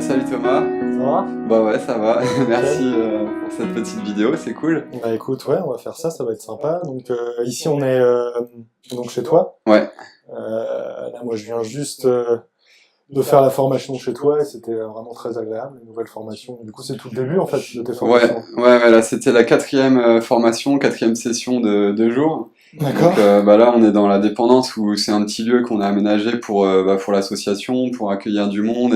Salut Thomas. Ça va? Bah ouais, ça va. Merci Nickel. pour cette petite vidéo, c'est cool. Bah écoute, ouais, on va faire ça, ça va être sympa. Donc ici on est donc chez toi. Ouais, Là moi je viens juste de faire la formation chez toi et c'était vraiment très agréable, une nouvelle formation. Du coup c'est tout le début en fait de tes ouais, formations. ouais, là c'était la quatrième formation, quatrième session de 2 jours. D'accord? Donc bah là on est dans la dépendance où c'est un petit lieu qu'on a aménagé pour l'association, pour accueillir du monde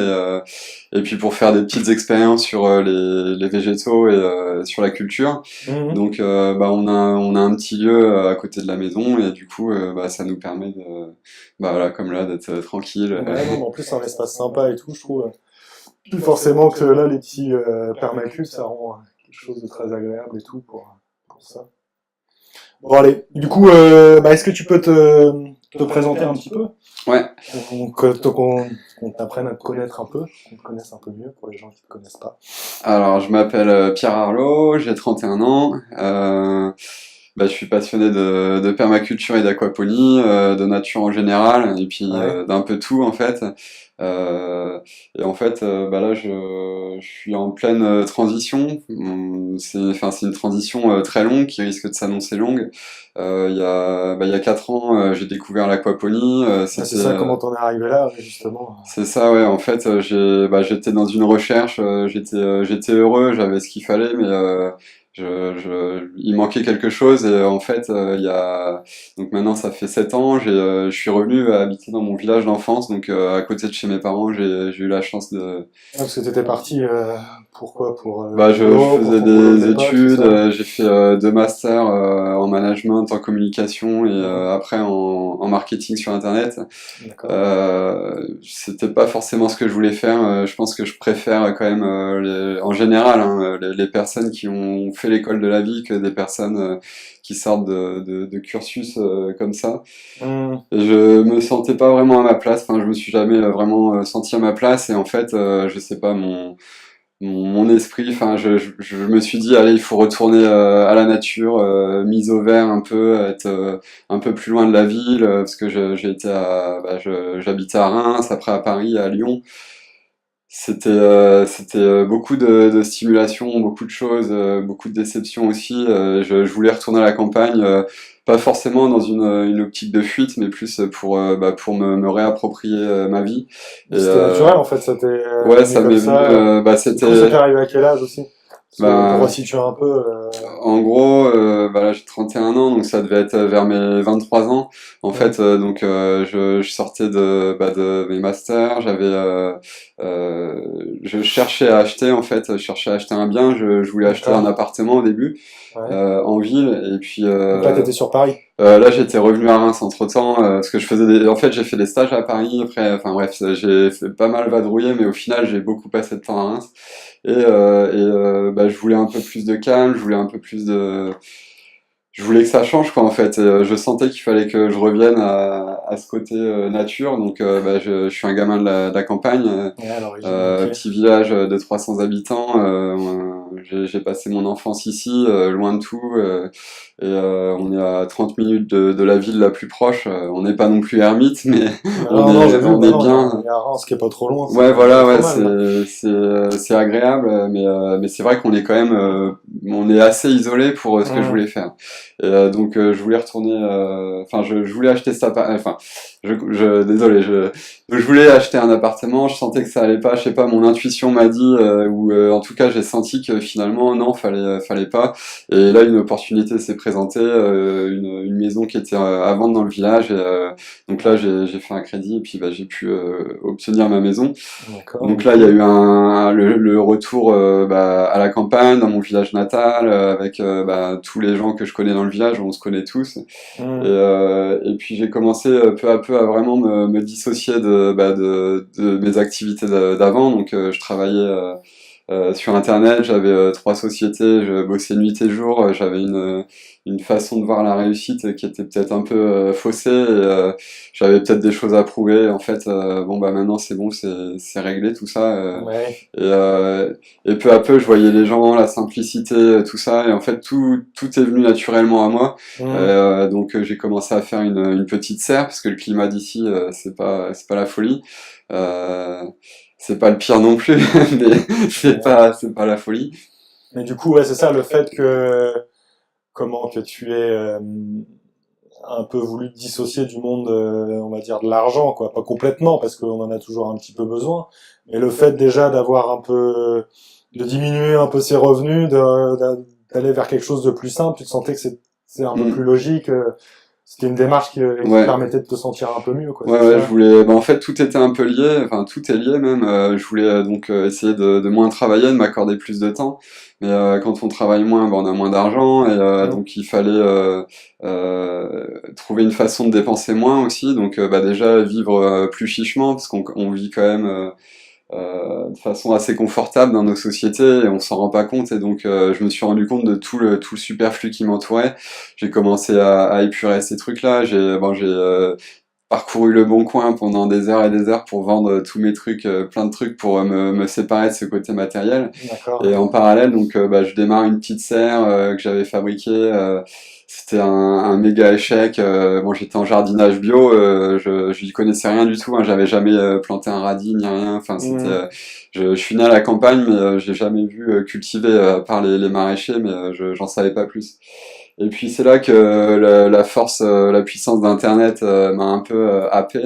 et puis pour faire des petites expériences sur les végétaux et sur la culture. Mhm. Donc bah on a un petit lieu à côté de la maison et du coup bah ça nous permet de bah voilà comme là d'être tranquille. Ouais, non, mais en plus c'est un espace sympa et tout, je trouve. Plus forcément que là les petits permacultes, ça rend quelque chose de très agréable et tout pour ça. Bon allez, du coup, bah, est-ce que tu peux te présenter un petit peu? Ouais. Qu'on t'apprenne à te connaître un peu, qu'on te connaisse un peu mieux pour les gens qui te connaissent pas. Alors, je m'appelle Pierre Arlot, j'ai 31 ans. Bah, je suis passionné de permaculture et d'aquaponie, de nature en général, et puis Ouais. d'un peu tout en fait. Et en fait, bah là, je suis en pleine transition. C'est une transition très longue qui risque de s'annoncer longue. Il y a 4 ans, j'ai découvert l'aquaponie. Ah, c'est ça, comment t'en es arrivé là, justement. C'est ça, ouais. En fait, j'étais dans une recherche, j'étais heureux, j'avais ce qu'il fallait, mais il manquait quelque chose. Et en fait, donc maintenant, ça fait 7 ans, je suis revenu habiter dans mon village d'enfance, donc à côté de chez mes parents, j'ai eu la chance de. Ah, parce que t'étais parti, pourquoi? Pour Bah, le je boulot, pour faisais ton boulot des d'époque, c'est études, ça? j'ai fait 2 masters en management, en communication et Mhm. après en marketing sur Internet. D'accord. C'était pas forcément ce que je voulais faire. Je pense que je préfère quand même, en général, hein, les personnes qui ont fait l'école de la vie que des personnes qui sortent de cursus comme ça. Mhm. Et je me sentais pas vraiment à ma place. Enfin, je me suis jamais vraiment senti à ma place. Et en fait, je sais pas, mon esprit, enfin, je me suis dit, allez, il faut retourner à la nature, mise au vert un peu, être un peu plus loin de la ville, parce que j'habitais à Reims, après à Paris, à Lyon. C'était beaucoup de stimulation, beaucoup de choses, beaucoup de déceptions aussi. Je voulais retourner à la campagne, pas forcément dans une optique de fuite, mais plus pour me réapproprier ma vie. Et C'était naturel en fait, ça t'est ouais, venu ça comme m'est venu. ça. Du coup, ça t'est C'était arrivé à quel âge aussi? Parce que pour ben, resituer un peu. en gros, bah là j'ai 31 ans, donc ça devait être vers mes 23 ans. En Mhm. fait, donc je sortais de mes masters, euh, je cherchais à acheter en fait, je cherchais à acheter un bien, je voulais acheter un D'accord. appartement au début Ouais. en ville, et puis Donc là, t'étais sur Paris. là j'étais revenu à Reims entre-temps, parce que en fait j'ai fait des stages à Paris, après, enfin bref, j'ai fait pas mal vadrouiller, mais au final j'ai beaucoup passé de temps à Reims. Bah, je voulais un peu plus de calme, je voulais que ça change quoi en fait. Et, je sentais qu'il fallait que je revienne à ce côté nature. Donc bah, je suis un gamin de la campagne, Ouais, à l'origine, ok. petit village de 300 habitants. J'ai passé mon enfance ici, loin de tout. On est à 30 minutes de la ville la plus proche. On n'est pas non plus ermite, mais Non, non, j'ai vu, on bah est non, bien. il y a Reims qui est pas trop loin, Ouais, c'est pas voilà, trop ouais, mal. c'est agréable, mais c'est vrai qu'on est quand même, on est assez isolé pour ce que je Hum. voulais faire. Et donc je voulais retourner, enfin je voulais acheter cet appart, enfin désolé, je voulais acheter un appartement. Je sentais que ça allait pas, je sais pas, mon intuition m'a dit, ou en tout cas j'ai senti que finalement non, fallait pas. Et là une opportunité s'est présentée, une maison qui était à vendre dans le village. Donc là j'ai fait un crédit et puis bah, j'ai pu obtenir ma maison. D'accord, Donc là, il y a nickel. eu le retour bah, à la campagne, dans mon village natal, avec bah, tous les gens que je connais dans le village, on se connaît tous. Hum. Et puis j'ai commencé peu à peu à vraiment me dissocier de mes activités d'avant. Donc je travaillais sur Internet, j'avais 3 sociétés, je bossais nuit et jour, j'avais une façon de voir la réussite qui était peut-être un peu faussée, et j'avais peut-être des choses à prouver. En fait, bon bah maintenant c'est bon, c'est réglé tout ça. Ouais. Et, euh, et peu à peu, je voyais les gens, la simplicité, tout ça, et en fait tout est venu naturellement à moi. Hum. Donc j'ai commencé à faire une petite serre parce que le climat d'ici c'est pas la folie. Euh, c'est pas le pire non plus, mais c'est pas la folie. Mais du coup, ouais, c'est ça, le fait que, comment, que tu aies un peu voulu te dissocier du monde, on va dire, de l'argent, quoi. Pas complètement, parce qu'on en a toujours un petit peu besoin. Mais le fait déjà d'avoir un peu, de diminuer un peu ses revenus, d'aller vers quelque chose de plus simple, tu te sentais que c'est un peu plus Mm. logique. C'était une démarche qui te Ouais. permettait de te sentir un peu mieux, quoi, Ouais, c'est ouais, je ça? voulais. Bah, en fait, tout était un peu lié. Enfin, tout est lié même. Je voulais donc essayer de moins travailler, de m'accorder plus de temps. Mais quand on travaille moins, bah, on a moins d'argent et Mm. donc il fallait trouver une façon de dépenser moins aussi. Donc, bah, déjà vivre plus chichement parce qu'on vit quand même de façon assez confortable dans nos sociétés et on s'en rend pas compte. Et donc, je me suis rendu compte de tout le superflu qui m'entourait. J'ai commencé à épurer ces trucs-là. J'ai parcouru le Bon Coin pendant des heures et des heures pour vendre tous mes trucs, plein de trucs pour me séparer de ce côté matériel. D'accord, Et ouais. en parallèle, donc, bah, je démarre une petite serre que j'avais fabriquée. C'était un méga échec. Bon, j'étais en jardinage bio, je n'y connaissais rien du tout. Hein, j'avais jamais planté un radis ni rien. Enfin, Mm. je suis né à la campagne, mais j'ai jamais vu cultiver à part les maraîchers, mais j'en savais pas plus. Et puis c'est là que la force, la puissance d'Internet m'a un peu happé.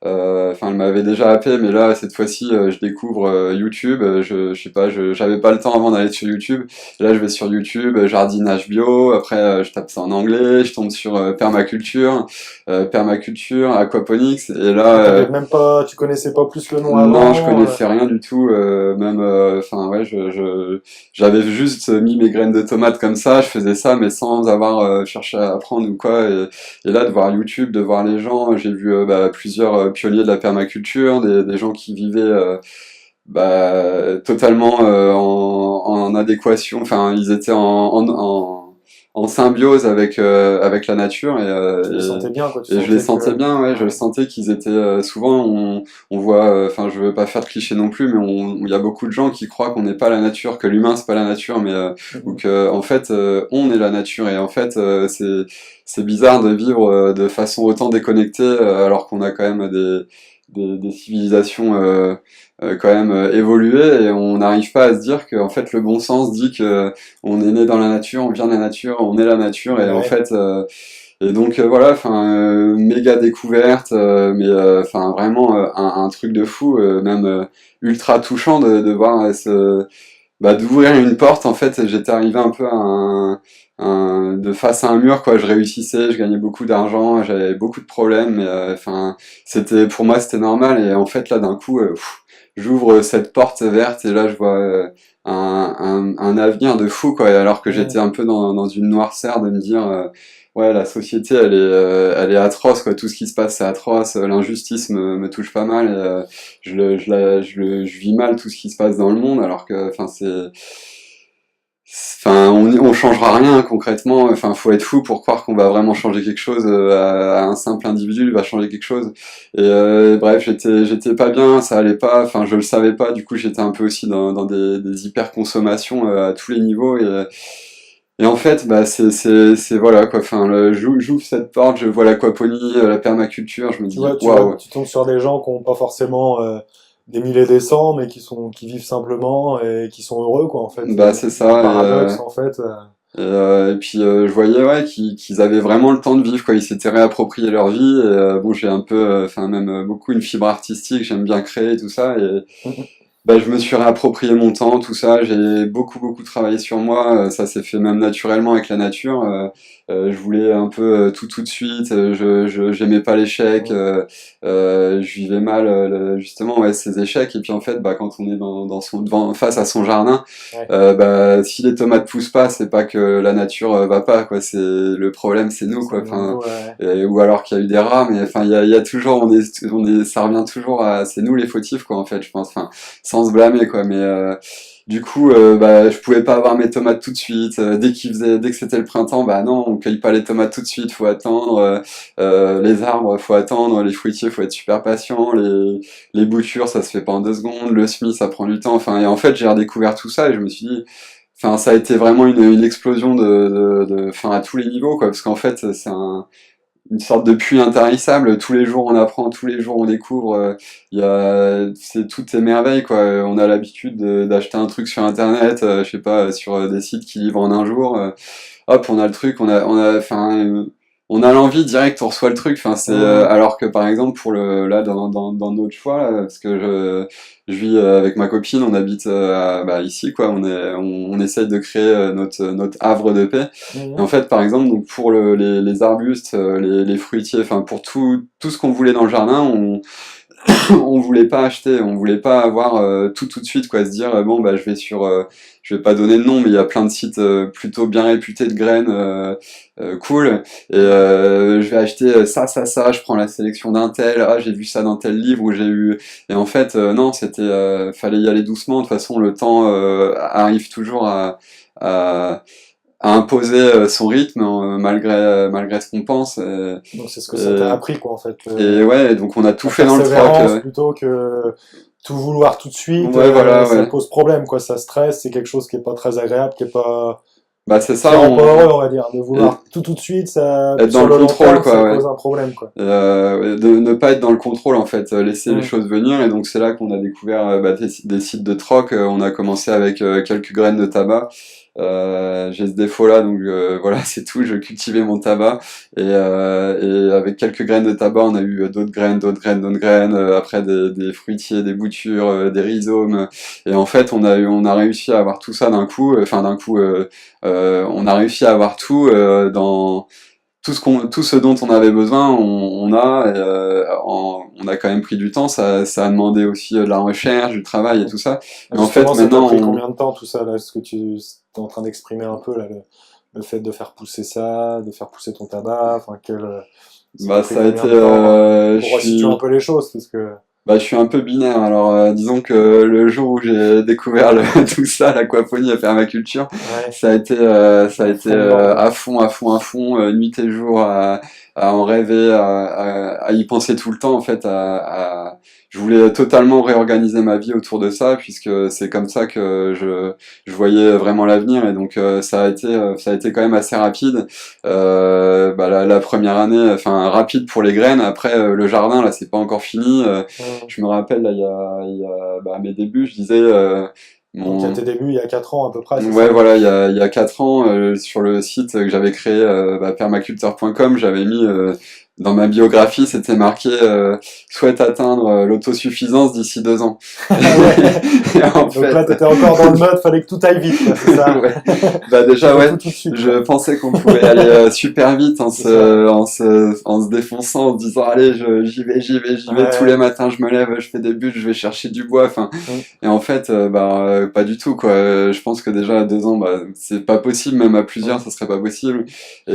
Enfin, elle m'avait déjà happé, mais là cette fois-ci, je découvre YouTube. Je sais pas, j'avais pas le temps avant d'aller sur YouTube. Et là, je vais sur YouTube, jardinage bio. Après, je tape ça en anglais. Je tombe sur permaculture, aquaponics. Et là, Ah, t'avais même pas, tu connaissais pas plus le nom non, je avant. connaissais rien du tout, même, enfin ouais, j'avais juste mis mes graines de tomates comme ça, je faisais ça, mais sans avoir cherché à apprendre ou quoi. Et là, de voir YouTube, de voir les gens, j'ai vu bah, plusieurs pionniers de la permaculture, des gens qui vivaient bah, totalement en adéquation, enfin, ils étaient en symbiose avec la nature Tu les sentais bien, quoi. Tu et je les sentais que, sentais bien, ouais, je le ouais. sentais qu'ils étaient souvent on voit, enfin je veux pas faire de cliché non plus, mais il y a beaucoup de gens qui croient qu'on n'est pas la nature, que l'humain c'est pas la nature, mais ou Mhm. que en fait on est la nature et en fait c'est bizarre de vivre de façon autant déconnectée alors qu'on a quand même des civilisations quand même évoluées et on n'arrive pas à se dire que en fait le bon sens dit que on est né dans la nature, on vient de la nature, on est la nature et en Ouais. fait et donc voilà, enfin méga découverte, mais enfin vraiment un truc de fou, même ultra touchant de voir bah, d'ouvrir une porte. En fait, j'étais arrivé un peu à de face à un mur, quoi. Je réussissais, je gagnais beaucoup d'argent, j'avais beaucoup de problèmes, mais enfin c'était pour moi c'était normal. Et en fait là d'un coup, j'ouvre cette porte verte et là je vois un avenir de fou, quoi. Et alors que Mm. j'étais un peu dans une noirceur de me dire ouais, la société, elle est atroce, quoi. Tout ce qui se passe, c'est atroce. L'injustice me touche pas mal. Et, je vis mal tout ce qui se passe dans le monde, alors que, enfin, enfin, on changera rien concrètement. Enfin, faut être fou pour croire qu'on va vraiment changer quelque chose. À un simple individu, il va changer quelque chose. Et bref, j'étais pas bien, ça allait pas. Enfin, je le savais pas. Du coup, j'étais un peu aussi dans des hyper consommations à tous les niveaux. Et en fait, bah, c'est voilà quoi. Enfin, j'ouvre cette porte, je vois l'aquaponie, la permaculture, je me dis Tu vois, waouh. tu tombes sur des gens qui ont pas forcément des mille et des cents, mais qui vivent simplement et qui sont heureux, quoi, en fait. Bah c'est Un ça. paradoxe, en fait. Et puis je voyais ouais qu'ils avaient vraiment le temps de vivre quoi. Ils s'étaient réapproprié leur vie. Et, bon, j'ai un peu, enfin même beaucoup une fibre artistique. J'aime bien créer et tout ça. Et Mhm. bah, je me suis réapproprié mon temps, tout ça. J'ai beaucoup travaillé sur moi. Ça s'est fait même naturellement avec la nature. Je voulais un peu tout de suite. J'aimais pas l'échec. Mhm. Je vivais mal justement ouais, ces échecs. Et puis en fait, bah, quand on est face à son jardin, Ouais. bah, si les tomates poussent pas, c'est pas que la nature va pas, quoi. C'est le problème, c'est nous, Ça quoi. vient de Enfin, nous, ouais. ou alors qu'il y a eu des rats, mais enfin, il y a toujours, ça revient toujours à, c'est nous les fautifs, quoi, en fait, je pense. Enfin, sans se blâmer, quoi. Mais du coup, bah, je pouvais pas avoir mes tomates tout de suite. Dès que c'était le printemps, bah non, on cueille pas les tomates tout de suite, faut attendre. Les arbres, faut attendre. Les fruitiers, faut être super patient. Les boutures, ça se fait pas en 2 secondes. Le semis, ça prend du temps. Enfin, et en fait, j'ai redécouvert tout ça et je me suis dit, enfin, ça a été vraiment une explosion enfin, à tous les niveaux, quoi. Parce qu'en fait, une sorte de puits intarissable. Tous les jours on apprend, tous les jours on découvre. Tout est merveille quoi. On a l'habitude d'acheter un truc sur internet, je sais pas, sur des sites qui livrent en un jour. Hop, on a le truc, on a l'envie direct, on reçoit le truc. Enfin, alors que par exemple pour dans notre choix, là, parce que je vis avec ma copine, on habite ici quoi. On essaye de créer notre havre de paix. Et en fait, par exemple, donc pour les arbustes, les fruitiers, enfin pour tout ce qu'on voulait dans le jardin, on voulait pas acheter, on voulait pas avoir tout de suite quoi, se dire bon bah je vais pas donner de nom, mais il y a plein de sites plutôt bien réputés de graines cool, et je vais acheter ça, je prends la sélection d'un tel, ah j'ai vu ça dans tel livre où j'ai eu, et en fait non, fallait y aller doucement. De toute façon le temps arrive toujours à imposer son rythme malgré ce qu'on pense. Donc c'est ce que ça t'a appris quoi en fait. Et ouais, donc on a tout fait dans le troc. Persévérance plutôt que tout vouloir tout de suite. Ouais, voilà, ça ouais. pose problème quoi, ça stresse, c'est quelque chose qui est pas très agréable, qui est pas Bah c'est qui ça, rend pas heureux on va dire, de vouloir tout de suite, ça être dans sur le long contrôle terme, quoi, ça ouais. pose un problème quoi. De ne pas être dans le contrôle en fait, laisser les choses venir. Et donc c'est là qu'on a découvert des sites de troc. On a commencé avec quelques graines de tabac. J'ai ce défaut là, donc voilà, c'est tout, je cultivais mon tabac, et avec quelques graines de tabac on a eu d'autres graines, après des fruitiers, des boutures, des rhizomes, et en fait on a réussi à avoir tout ça d'un coup, on a réussi à avoir tout dans tout ce dont on avait besoin, on a quand même pris du temps. Ça a demandé aussi de la recherche, du travail et tout ça. Mais en fait, Justement, ça t'a maintenant, pris combien de temps tout ça là, ce que tu es en train d'exprimer un peu là, le fait de faire pousser ça, de faire pousser ton tabac, enfin bah, t'a pris ça a combien été, de temps, je pour resituer suis, un peu les choses parce que bah, je suis un peu binaire. Alors, disons que le jour où j'ai découvert tout ça, l'aquaponie, la permaculture, ouais, ça a été à fond, nuit et jour, à en rêver, à y penser tout le temps, en fait. Je voulais totalement réorganiser ma vie autour de ça, puisque c'est comme ça que je voyais vraiment l'avenir. Et donc, ça a été quand même assez rapide. La première année, enfin, rapide pour les graines. Après, le jardin, là, c'est pas encore fini. Je me rappelle, là, à mes débuts, je disais, donc à tes débuts il y a 4 ans à peu près, c'est ouais, ça? voilà, il y a 4 ans, sur le site que j'avais créé, permaculteur.com, j'avais mis dans ma biographie, c'était marqué souhaite atteindre l'autosuffisance d'ici 2 ans. Ah ouais. Et en Donc fait, là t'étais encore dans le mode, fallait que tout aille vite, quoi, c'est ça? ouais. Bah déjà ouais, Tout de suite. je pensais qu'on pouvait aller super vite C'est ça. en se défonçant, en se disant allez, j'y vais tous les Ouais. matins, je me lève, je fais des bûches, je vais chercher du bois. Enfin, Mm. et en fait, pas du tout quoi. Je pense que déjà à 2 ans, bah c'est pas possible, même à plusieurs, ça serait pas possible. Et,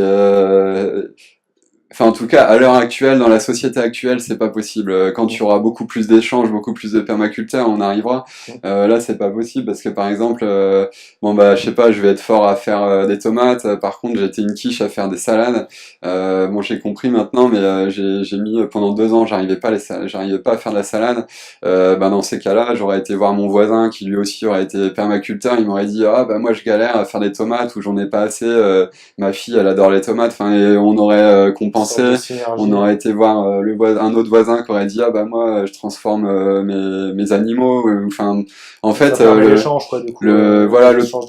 enfin, en tout cas, à l'heure actuelle, dans la société actuelle, c'est pas possible. Quand tu auras beaucoup plus d'échanges, beaucoup plus de permaculteurs, on arrivera. Là, c'est pas possible parce que, par exemple, je sais pas, je vais être fort à faire des tomates. Par contre, j'étais une quiche à faire des salades. J'ai compris maintenant, mais j'ai mis pendant 2 ans, j'arrivais pas à faire de la salade. Dans ces cas-là, j'aurais été voir mon voisin qui lui aussi aurait été permaculteur. Il m'aurait dit, ah, bah moi, je galère à faire des tomates ou j'en ai pas assez. Ma fille, elle adore les tomates. Enfin, et on aurait compensé. On aurait été voir un autre voisin qui aurait dit ah bah moi je transforme mes animaux. Enfin, en fait, Ça permet l'échange, quoi, du coup, l'échange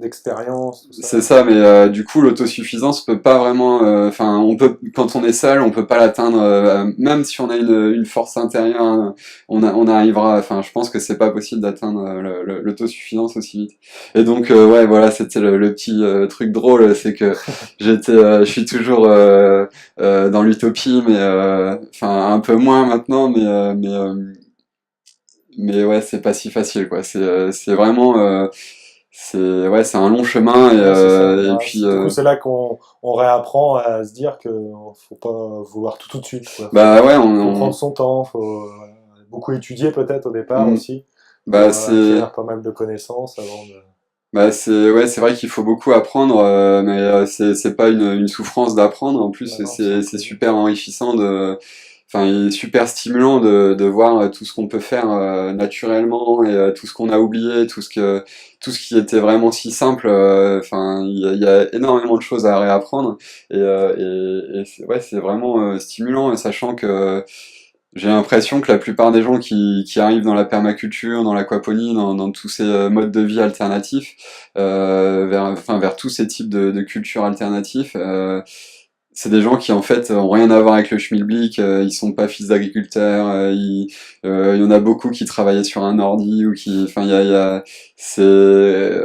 d'expérience, tout ça. c'est ça, mais du coup l'autosuffisance peut pas vraiment. Enfin, on peut quand on est seul, on peut pas l'atteindre. Même si on a une force intérieure, hein, on arrivera. Enfin, je pense que c'est pas possible d'atteindre l'autosuffisance aussi vite. Et donc ouais, voilà, c'était le petit truc drôle, c'est que je suis toujours dans l'utopie, mais enfin un peu moins maintenant, mais ouais, c'est pas si facile, quoi. C'est vraiment, c'est un long chemin, Ouais, c'est ça. et Ouais, puis, du coup, c'est là qu'on réapprend à se dire que faut pas vouloir tout de suite, quoi. bah ouais, Faut prendre son temps, faut beaucoup étudier peut-être au départ on- aussi, bah pour c'est, acquérir pas mal de connaissances avant de... ouais, c'est vrai qu'il faut beaucoup apprendre, mais c'est pas une souffrance d'apprendre. En plus, Bah non, c'est un c'est plaisir. super enrichissant de. enfin, il est super stimulant de voir tout ce qu'on peut faire naturellement et tout ce qu'on a oublié, tout ce qui était vraiment si simple. Enfin, il y a énormément de choses à réapprendre et ouais, c'est vraiment stimulant, sachant que j'ai l'impression que la plupart des gens qui arrivent dans la permaculture, dans l'aquaponie, dans tous ces modes de vie alternatifs, vers tous ces types de cultures alternatifs, c'est des gens qui en fait ont rien à voir avec le schmilblick, ils sont pas fils d'agriculteurs, il y en a beaucoup qui travaillaient sur un ordi ou qui, enfin c'est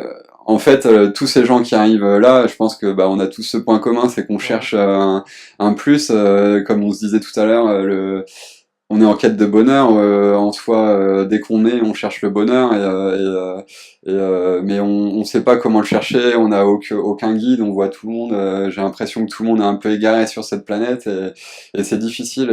en fait tous ces gens qui arrivent là, je pense que bah on a tous ce point commun, c'est qu'on cherche un plus, comme on se disait tout à l'heure, on est en quête de bonheur en soi dès qu'on est on cherche le bonheur mais on sait pas comment le chercher, on n'a aucun guide, on voit tout le monde, j'ai l'impression que tout le monde est un peu égaré sur cette planète et c'est difficile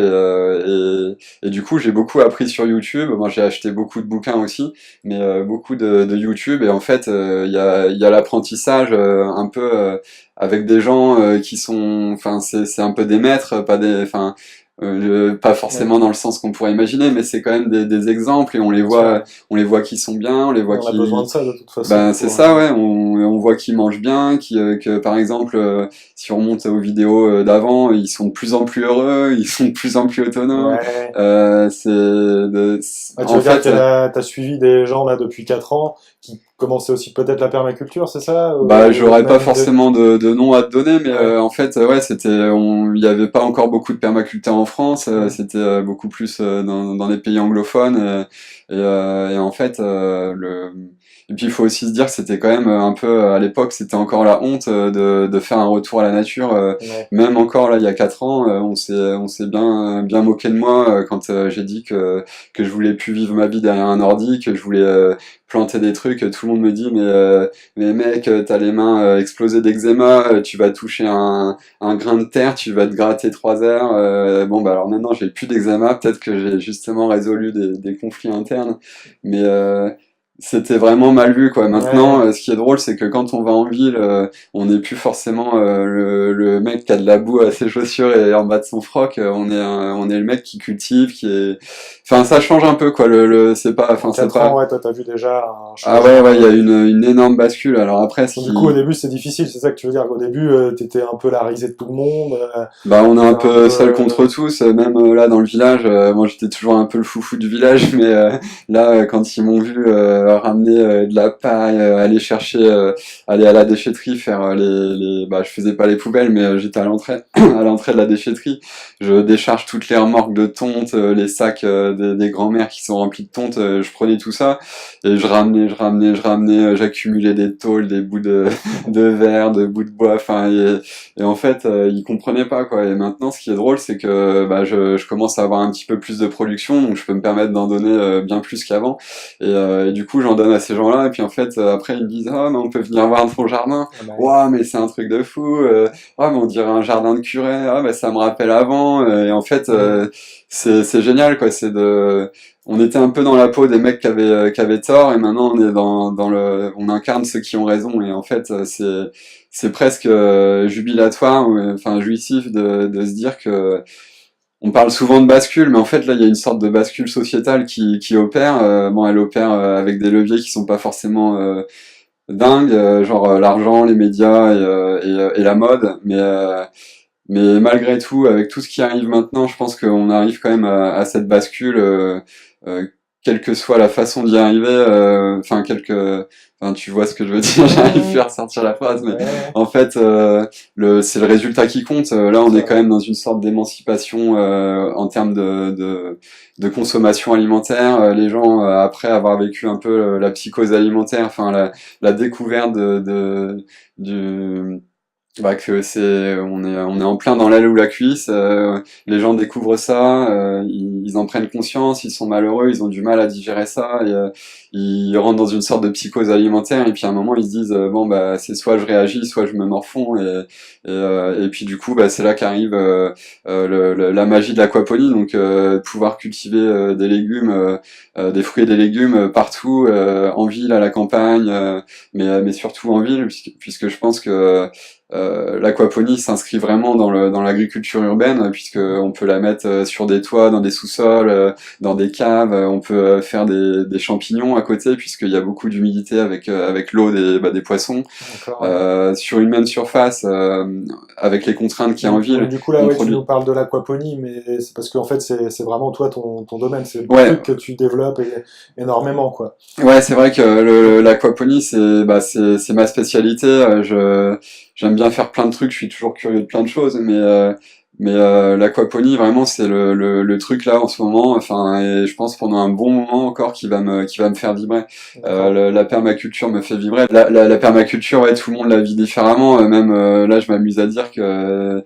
et du coup j'ai beaucoup appris sur YouTube. Moi j'ai acheté beaucoup de bouquins aussi, mais beaucoup de YouTube et en fait il y a l'apprentissage un peu avec des gens qui sont, enfin c'est un peu des maîtres, pas des, enfin pas Ouais. forcément dans le sens qu'on pourrait imaginer, mais c'est quand même des exemples et Sûr. on les voit qui sont bien, on les voit On a besoin qui, de ça de toute façon ben c'est pour. ça ouais, on voit qu'ils mangent bien, que par exemple si on remonte aux vidéos d'avant, ils sont de plus en plus heureux, ils sont de plus en plus autonomes, Ouais. Ah, tu en veux dire que fait t'as suivi des gens là depuis 4 ans qui commençaient aussi peut-être la permaculture, c'est ça? bah, Ou j'aurais pas même de. forcément de nom à te donner, mais Ouais. en fait, ouais, il y avait pas encore beaucoup de permaculteurs en France, Mm. c'était beaucoup plus dans les pays anglophones, et en fait, et puis il faut aussi se dire que c'était quand même un peu, à l'époque, c'était encore la honte de faire un retour à la nature, Ouais. même encore là, il y a 4 ans, on s'est bien moqué de moi quand j'ai dit que je voulais plus vivre ma vie derrière un ordi, que je voulais planter des trucs, tout le monde me dit mais mec, t'as les mains explosées d'eczéma, tu vas toucher un grain de terre, tu vas te gratter 3 heures. Bon, bah alors maintenant j'ai plus d'eczéma, peut-être que j'ai justement résolu des conflits internes, mais c'était vraiment mal vu quoi. Maintenant, Ouais. ce qui est drôle, c'est que quand on va en ville, on n'est plus forcément le mec qui a de la boue à ses chaussures et en bas de son froc. On est le mec qui cultive, qui est. Enfin, ça change un peu quoi. C'est pas, En enfin, c'est 4 ans, pas. ouais, toi t'as vu déjà un Ah ouais, ouais, il y changement. a une énorme bascule. Alors après, ce Donc, du coup, au qui, début, c'est difficile, c'est ça que tu veux dire. Qu'au début, t'étais un peu la risée de tout le monde. bah, on est un T'étais un peu peu. seul contre tous, même là dans le village. Moi, j'étais toujours un peu le foufou du village, mais là, quand ils m'ont vu ramener de la paille, aller à la déchetterie, faire bah, je faisais pas les poubelles, mais j'étais à l'entrée, à l'entrée de la déchetterie. Je décharge toutes les remorques de tonte, les sacs des grands-mères qui sont remplis de tonte. Je prenais tout ça et je ramenais, j'accumulais des tôles, des bouts de verre, de bouts de bois. Enfin, et en fait, ils comprenaient pas quoi. Et maintenant, ce qui est drôle, c'est que bah, je commence à avoir un petit peu plus de production, donc je peux me permettre d'en donner bien plus qu'avant. Et du coup, j'en donne à ces gens-là. Et puis en fait, après, ils me disent, ah, mais on peut venir voir ton jardin. Ah bah, ouais. Waouh, mais c'est un truc de fou. Ah, mais on dirait un jardin de curé. Ah, bah ça me rappelle avant. Et en fait, Mm. c'est génial quoi. On était un peu dans la peau des mecs qui avaient tort, et maintenant on est on incarne ceux qui ont raison. Et en fait, c'est presque jubilatoire, enfin jouissif de se dire que on parle souvent de bascule, mais en fait là il y a une sorte de bascule sociétale qui opère. Bon, elle opère avec des leviers qui sont pas forcément dingues, genre l'argent, les médias et la mode, mais malgré tout, avec tout ce qui arrive maintenant, je pense qu'on arrive quand même à cette bascule, euh, quelle que soit la façon d'y arriver. Enfin, tu vois ce que je veux dire. J'arrive plus Ouais, à ressortir la phrase, mais ouais, en fait, c'est le résultat qui compte. Là, on c'est est quand vrai. même dans une sorte d'émancipation en termes de consommation alimentaire. Les gens, après avoir vécu un peu la psychose alimentaire, enfin la découverte du bah que on est en plein dans l'aile ou la cuisse, les gens découvrent ça, ils en prennent conscience, ils sont malheureux, ils ont du mal à digérer ça et ils rentrent dans une sorte de psychose alimentaire et puis à un moment ils se disent bon bah c'est soit je réagis soit je me morfonds et puis du coup bah c'est là qu'arrive la magie de l'aquaponie, donc pouvoir cultiver des légumes, des fruits et des légumes partout, en ville, à la campagne, mais surtout en ville puisque je pense que l'aquaponie s'inscrit vraiment dans l'agriculture urbaine, puisque on peut la mettre sur des toits, dans des sous-sols, dans des caves, on peut faire des champignons à côté, puisqu'il y a beaucoup d'humidité avec l'eau des poissons. Sur une même surface, avec les contraintes qu'il y a en ville. Du coup, là, tu nous parles de l'aquaponie, mais c'est parce qu'en fait, c'est vraiment toi ton domaine, c'est le truc que tu développes énormément, quoi. Ouais, c'est vrai que l'aquaponie, c'est ma spécialité. J'aime bien faire plein de trucs, je suis toujours curieux de plein de choses, mais l'aquaponie, vraiment, c'est le truc là en ce moment. Enfin, et je pense pendant un bon moment encore qui va me faire vibrer. La permaculture me fait vibrer. La permaculture, ouais, tout le monde la vit différemment. Même là, je m'amuse à dire que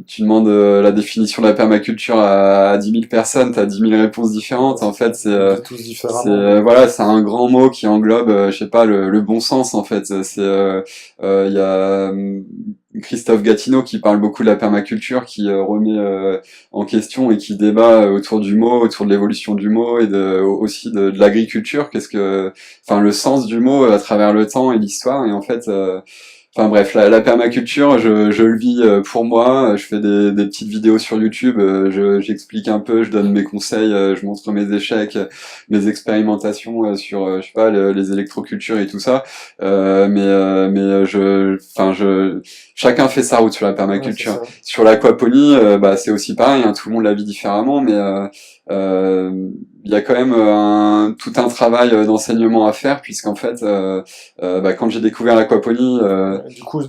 tu demandes la définition de la permaculture à 10 000 personnes, t'as 10 000 réponses différentes. En fait, voilà, c'est un grand mot qui englobe, je sais pas, le bon sens. En fait, il y a Christophe Gatineau qui parle beaucoup de la permaculture, qui remet en question et qui débat autour du mot, autour de l'évolution du mot et aussi de l'agriculture. Enfin, le sens du mot à travers le temps et l'histoire. Et en fait. Enfin bref, la permaculture, je le vis pour moi. Je fais des petites vidéos sur YouTube. J'explique un peu, je donne mes conseils, je montre mes échecs, mes expérimentations sur, je sais pas, les électrocultures et tout ça. Chacun fait sa route sur la permaculture. Sur l'aquaponie, c'est aussi pareil. Hein, tout le monde la vit différemment, mais il y a quand même tout un travail d'enseignement à faire, puisqu'en fait, quand j'ai découvert l'aquaponie... Du coup, je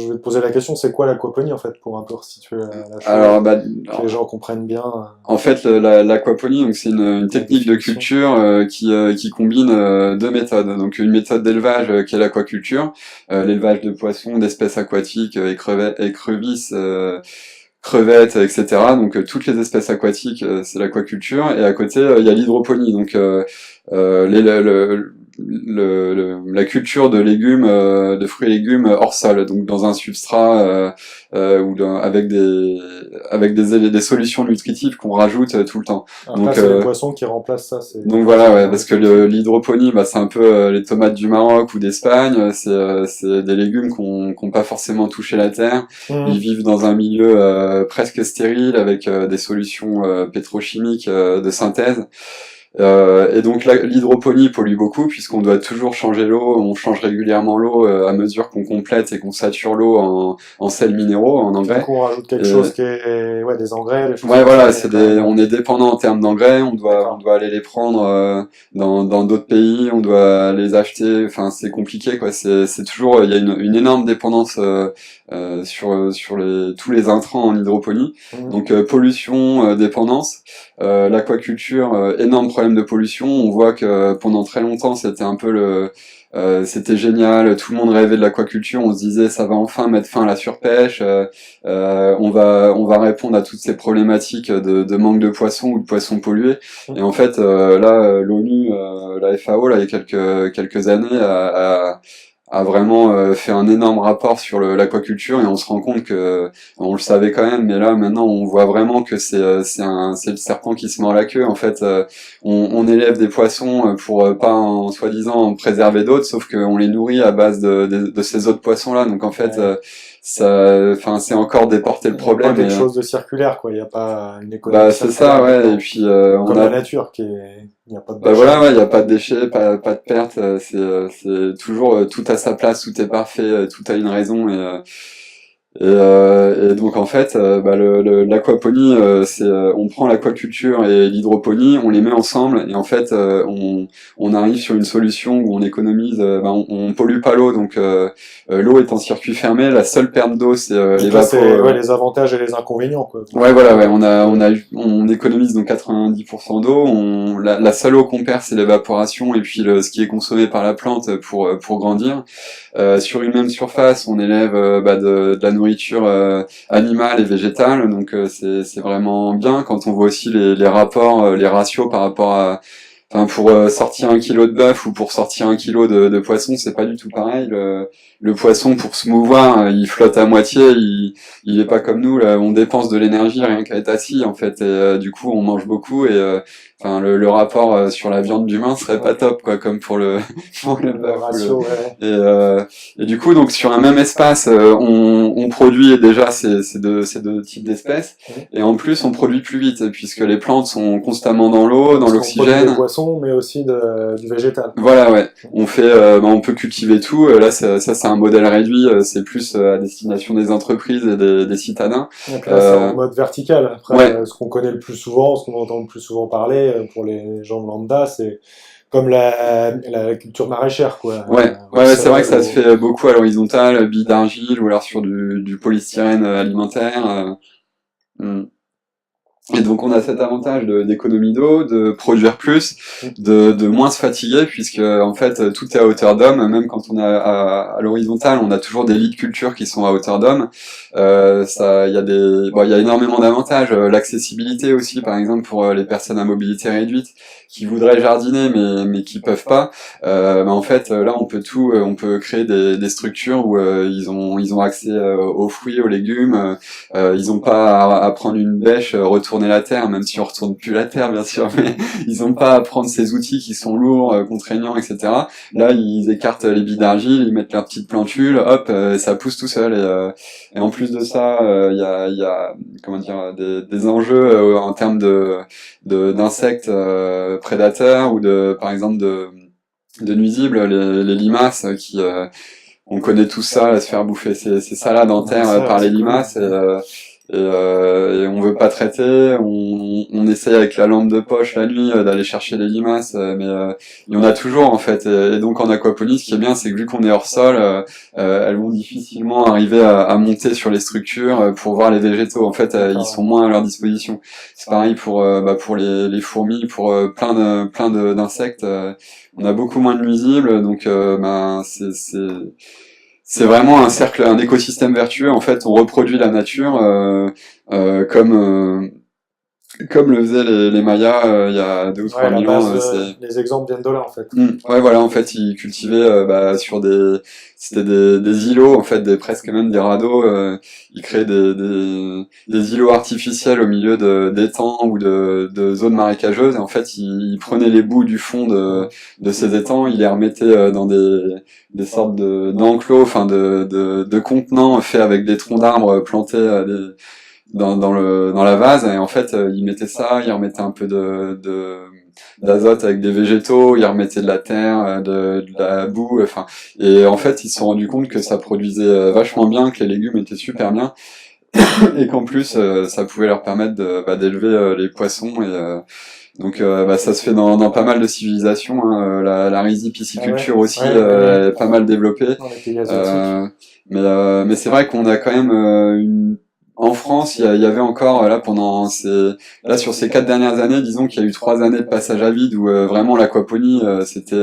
vais te poser la question, c'est quoi l'aquaponie en fait, pour un peu resituer la chose, alors, que les gens comprennent bien. En fait, l'aquaponie, donc c'est une technique de culture qui combine deux méthodes. Donc une méthode d'élevage qui est l'aquaculture, l'élevage de poissons, d'espèces aquatiques, écrevisses, crevettes, etc. Donc toutes les espèces aquatiques, c'est l'aquaculture. Et à côté, il y a l'hydroponie. Donc la culture de légumes, de fruits et légumes hors sol, donc dans un substrat avec des solutions nutritives qu'on rajoute tout le temps. Alors donc c'est les poissons qui remplacent ça. Donc voilà, ouais, parce que l'hydroponie, c'est un peu les tomates du Maroc ou d'Espagne. C'est des légumes qu'on pas forcément touché la terre. Ils vivent dans un milieu presque stérile avec des solutions pétrochimiques de synthèse. Et donc l'hydroponie pollue beaucoup, puisqu'on doit toujours changer l'eau, on change régulièrement l'eau à mesure qu'on complète et qu'on sature l'eau en sels minéraux, en engrais. Donc on rajoute quelque chose qui est des engrais, des choses. Ouais, voilà, on est dépendant en termes d'engrais, on doit aller les prendre dans d'autres pays, on doit les acheter, enfin c'est compliqué quoi, c'est toujours il y a une énorme dépendance sur tous les intrants en hydroponie. Donc pollution, dépendance, l'aquaculture, énorme problème de pollution. On voit que pendant très longtemps c'était un peu c'était génial, tout le monde rêvait de l'aquaculture, on se disait ça va enfin mettre fin à la surpêche, on va répondre à toutes ces problématiques de manque de poissons ou de poissons pollués. Et en fait là l'ONU, la FAO là il y a quelques années a vraiment fait un énorme rapport sur l'aquaculture, et on se rend compte que on le savait quand même, mais là maintenant on voit vraiment que c'est le serpent qui se mord la queue. En fait, on élève des poissons pour pas soi-disant en préserver d'autres, sauf qu'on les nourrit à base de ces autres poissons là. Donc en fait c'est encore déporter le problème. Il y a pas quelque chose de circulaire, quoi. Il n'y a pas une économie. C'est ça, ouais. Et puis comme la nature, il n'y a pas de déchets. Voilà, ouais, il n'y a pas de déchets, pas de pertes. C'est toujours tout à sa place, tout est parfait, tout a une raison. Et donc en fait, l'aquaponie, on prend l'aquaculture et l'hydroponie, on les met ensemble, et en fait, on arrive sur une solution où on économise, on pollue pas l'eau, donc l'eau est en circuit fermé, la seule perte d'eau c'est les avantages et les inconvénients, quoi. Ouais, voilà, ouais, on économise donc 90% d'eau, la seule eau qu'on perd c'est l'évaporation et puis ce qui est consommé par la plante pour grandir. Sur une même surface, on élève de la nourriture animale et végétale, donc c'est vraiment bien. Quand on voit aussi les rapports, les ratios par rapport à enfin pour sortir 1 kilo de bœuf ou pour sortir 1 kilo de poisson, c'est pas du tout pareil. Le poisson, pour se mouvoir, il flotte à moitié, il est pas comme nous, là, on dépense de l'énergie rien qu'à être assis, en fait, et du coup, on mange beaucoup, et enfin, le rapport sur la viande d'humain serait pas top, quoi, comme pour le, pour le Le bœuf. ratio, ouais. Et du coup, donc, sur un même espace, on produit déjà ces deux types d'espèces, et en plus, on produit plus vite, puisque les plantes sont constamment dans l'eau, dans Parce qu'on produit des l'oxygène. poissons, mais aussi du végétal. Voilà, ouais. On fait, on peut cultiver tout. Là, ça c'est un modèle réduit. C'est plus à destination des entreprises et des citadins. Donc là, c'est en mode vertical. Après, Ouais, ce qu'on connaît le plus souvent, ce qu'on entend le plus souvent parler pour les gens de lambda, c'est comme la culture maraîchère, quoi. ouais, c'est vrai que ça se fait beaucoup à l'horizontale, billes d'argile ou alors sur du polystyrène alimentaire. Hmm. Et donc on a cet avantage d'économie d'eau, de produire plus, de moins se fatiguer, puisque en fait tout est à hauteur d'homme, même quand on est à l'horizontale, on a toujours des lits de culture qui sont à hauteur d'homme. Ça, il y a il y a énormément d'avantages, l'accessibilité aussi, par exemple pour les personnes à mobilité réduite qui voudraient jardiner mais qui peuvent pas. En fait là on peut créer des structures où ils ont accès aux fruits, aux légumes. Ils ont pas à prendre une bêche, retourner la terre, même si on retourne plus la terre, bien sûr, mais ils ont pas à prendre ces outils qui sont lourds, contraignants, etc. Là, ils écartent les billes d'argile, ils mettent leurs petites plantules, hop, ça pousse tout seul. Et en plus de ça, il y a, comment dire, des enjeux en termes d'insectes prédateurs ou par exemple, de nuisibles, les limaces on connaît tout ça, se faire bouffer ses salades en terre par les limaces, et on veut pas traiter, on essaye avec la lampe de poche la nuit d'aller chercher les limaces, mais il y en a toujours en fait, et donc en aquaponie, ce qui est bien, c'est que vu qu'on est hors sol, elles vont difficilement arriver à monter sur les structures pour voir les végétaux, en fait ils sont moins à leur disposition. C'est pareil pour les fourmis, pour plein d'insectes, on a beaucoup moins de nuisibles, donc c'est vraiment un cercle, un écosystème vertueux. En fait, on reproduit la nature comme le faisaient les Mayas il y a 2 ou 3 Ouais, la millions. base, les exemples viennent de là, en fait. Ouais, voilà, en fait, ils cultivaient sur c'était des îlots, en fait, presque même des radeaux. Ils créaient des îlots artificiels au milieu d'étangs ou de zones marécageuses. Et en fait, ils prenaient les bouts du fond de ces étangs, ils les remettaient dans des sortes d'enclos, enfin de contenants faits avec des troncs d'arbres plantés dans la vase, et en fait ils mettaient ça, ils remettaient un peu d'azote avec des végétaux, ils remettaient de la terre, de la boue, enfin, et en fait ils se sont rendus compte que ça produisait vachement bien, que les légumes étaient super bien, et qu'en plus ça pouvait leur permettre d'élever les poissons, et donc ça se fait dans pas mal de civilisations, hein, la rizipisciculture aussi est pas mal développée. Dans les pays asiatiques. Mais c'est vrai qu'on a quand même en France, il y avait encore là sur ces 4 dernières années, disons qu'il y a eu 3 années de passage à vide où vraiment l'aquaponie c'était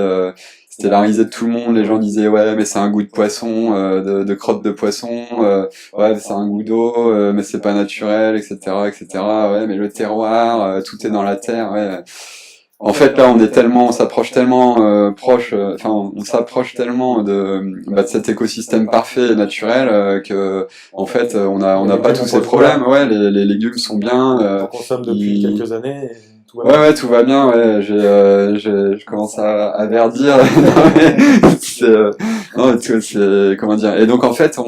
la risée de tout le monde. Les gens disaient ouais mais c'est un goût de poisson, de crotte de poisson, ouais c'est un goût d'eau, mais c'est pas naturel, etc., etc. Ouais mais le terroir, tout est dans la terre. Ouais. En fait, là, on s'approche tellement on s'approche tellement de cet écosystème parfait et naturel que, en fait, on n'a pas tous ces problèmes. Ouais, les légumes sont bien. On consomme depuis quelques années et tout va Ouais, bien. ouais, tout va bien. Ouais, je commence à verdir. Non, mais non, c'est comment dire. Et donc en fait,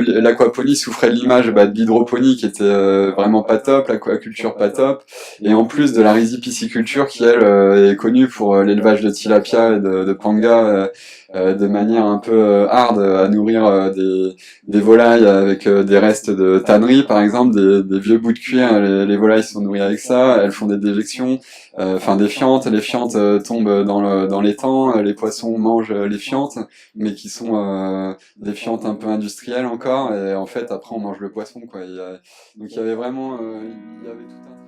l'aquaponie souffrait de l'image de l'hydroponie qui était vraiment pas top, l'aquaculture pas top, et en plus de la rizipisciculture qui elle est connue pour l'élevage de tilapia et de panga de manière un peu hard à nourrir des volailles avec des restes de tannerie par exemple, des vieux bouts de cuir. Les volailles sont nourries avec ça, elles font des déjections, enfin des fientes. Les fientes tombent dans l'étang, les poissons mangent les fientes, mais qui sont des fientes un peu industrielles encore, et en fait après on mange le poisson quoi. Donc il y avait vraiment il y avait tout un